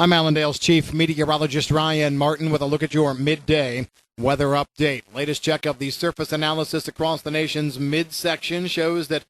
I'm Allendale's chief meteorologist Ryan Martin with a look at your midday weather update. Latest check of the surface analysis across the nation's midsection shows that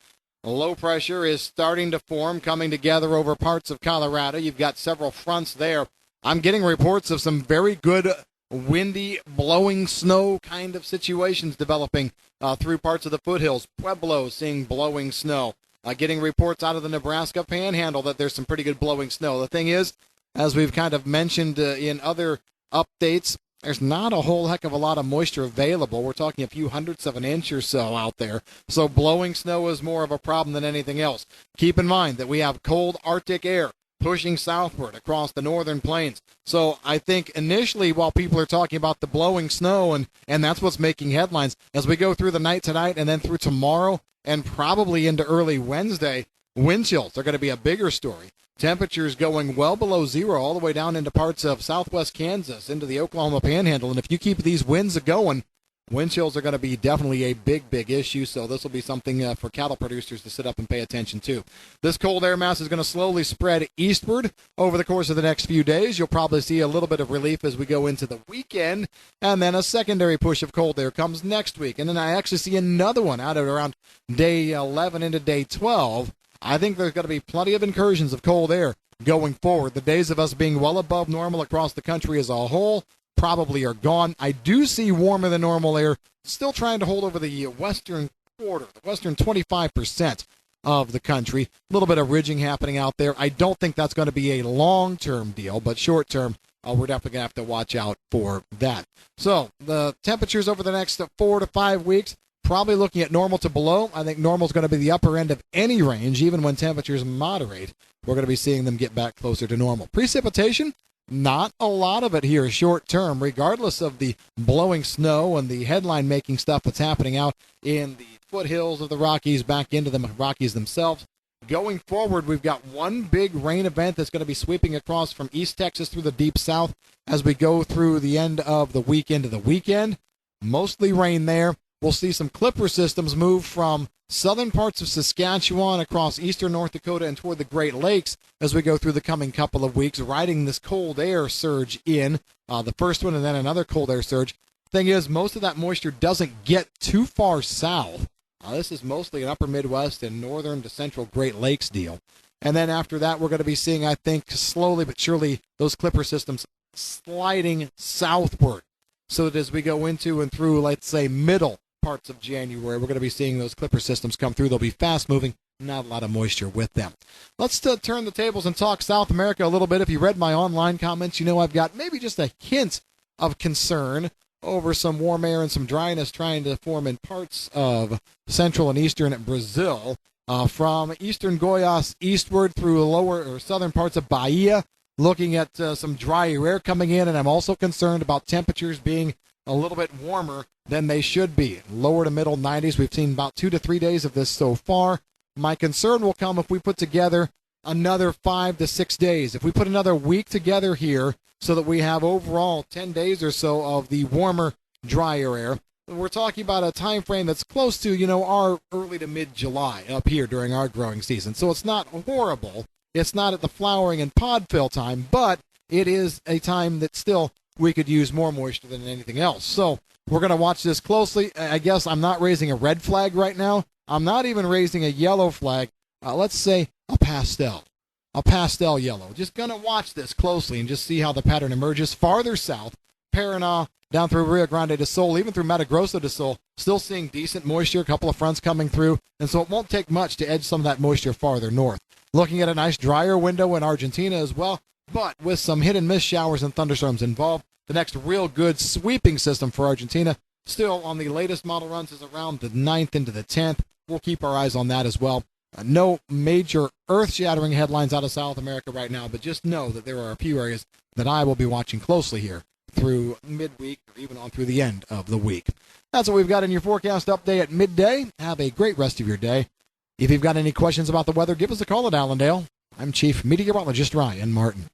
low pressure is starting to form, coming together over parts of Colorado. You've got several fronts there. I'm getting reports of some very good windy, blowing snow kind of situations developing through parts of the foothills. Pueblo seeing blowing snow. Getting reports out of the Nebraska Panhandle that there's some pretty good blowing snow. The thing is, as we've kind of mentioned in other updates, there's not a whole heck of a lot of moisture available. We're talking a few hundredths of an inch or so out there. So blowing snow is more of a problem than anything else. Keep in mind that we have cold Arctic air pushing southward across the northern plains. So I think initially, while people are talking about the blowing snow, and that's what's making headlines, as we go through the night tonight and then through tomorrow and probably into early Wednesday, wind chills are going to be a bigger story. Temperatures going well below zero all the way down into parts of southwest Kansas, into the Oklahoma Panhandle. And if you keep these winds going, wind chills are going to be definitely a big, big issue. So this will be something for cattle producers to sit up and pay attention to. This cold air mass is going to slowly spread eastward over the course of the next few days. You'll probably see a little bit of relief as we go into the weekend. And then a secondary push of cold air comes next week. And then I actually see another one out at around day 11 into day 12. I think there's going to be plenty of incursions of cold air going forward. The days of us being well above normal across the country as a whole probably are gone. I do see warmer than normal air still trying to hold over the western quarter, the western 25% of the country. A little bit of ridging happening out there. I don't think that's going to be a long-term deal, but short-term, we're definitely going to have to watch out for that. So the temperatures over the next 4 to 5 weeks, probably looking at normal to below. I think normal is going to be the upper end of any range, even when temperatures moderate. We're going to be seeing them get back closer to normal. Precipitation, not a lot of it here short term, regardless of the blowing snow and the headline-making stuff that's happening out in the foothills of the Rockies, back into the Rockies themselves. Going forward, we've got one big rain event that's going to be sweeping across from East Texas through the deep south as we go through the end of the week into the weekend. Mostly rain there. We'll see some clipper systems move from southern parts of Saskatchewan across eastern North Dakota and toward the Great Lakes as we go through the coming couple of weeks, riding this cold air surge in, the first one and then another cold air surge. Thing is, most of that moisture doesn't get too far south. This is mostly an upper Midwest and northern to central Great Lakes deal. And then after that, we're going to be seeing, I think, slowly but surely, those clipper systems sliding southward. So that as we go into and through, let's say, middle parts of January, we're going to be seeing those clipper systems come through. They'll be fast-moving, not a lot of moisture with them. Let's turn the tables and talk South America a little bit. If you read my online comments, you know I've got maybe just a hint of concern over some warm air and some dryness trying to form in parts of central and eastern Brazil, from eastern Goiás eastward through lower or southern parts of Bahia, looking at some drier air coming in, and I'm also concerned about temperatures being a little bit warmer than they should be. Lower to middle 90s. We've seen about 2 to 3 days of this so far. My concern will come if we put together another 5 to 6 days. If we put another week together here so that we have overall 10 days or so of the warmer, drier air, we're talking about a time frame that's close to, our early to mid-July up here during our growing season. So it's not horrible. It's not at the flowering and pod fill time, but it is a time that still we could use more moisture than anything else. So we're going to watch this closely. I guess I'm not raising a red flag right now. I'm not even raising a yellow flag. Let's say a pastel yellow. Just going to watch this closely and just see how the pattern emerges. Farther south, Paraná, down through Rio Grande do Sul, even through Mato Grosso do Sul, still seeing decent moisture, a couple of fronts coming through, and so it won't take much to edge some of that moisture farther north. Looking at a nice drier window in Argentina as well, but with some hit and miss showers and thunderstorms involved. The next real good sweeping system for Argentina, still on the latest model runs, is around the 9th into the 10th. We'll keep our eyes on that as well. No major earth-shattering headlines out of South America right now, but just know that there are a few areas that I will be watching closely here through midweek or even on through the end of the week. That's what we've got in your forecast update at midday. Have a great rest of your day. If you've got any questions about the weather, give us a call at Allendale. I'm Chief Meteorologist Ryan Martin.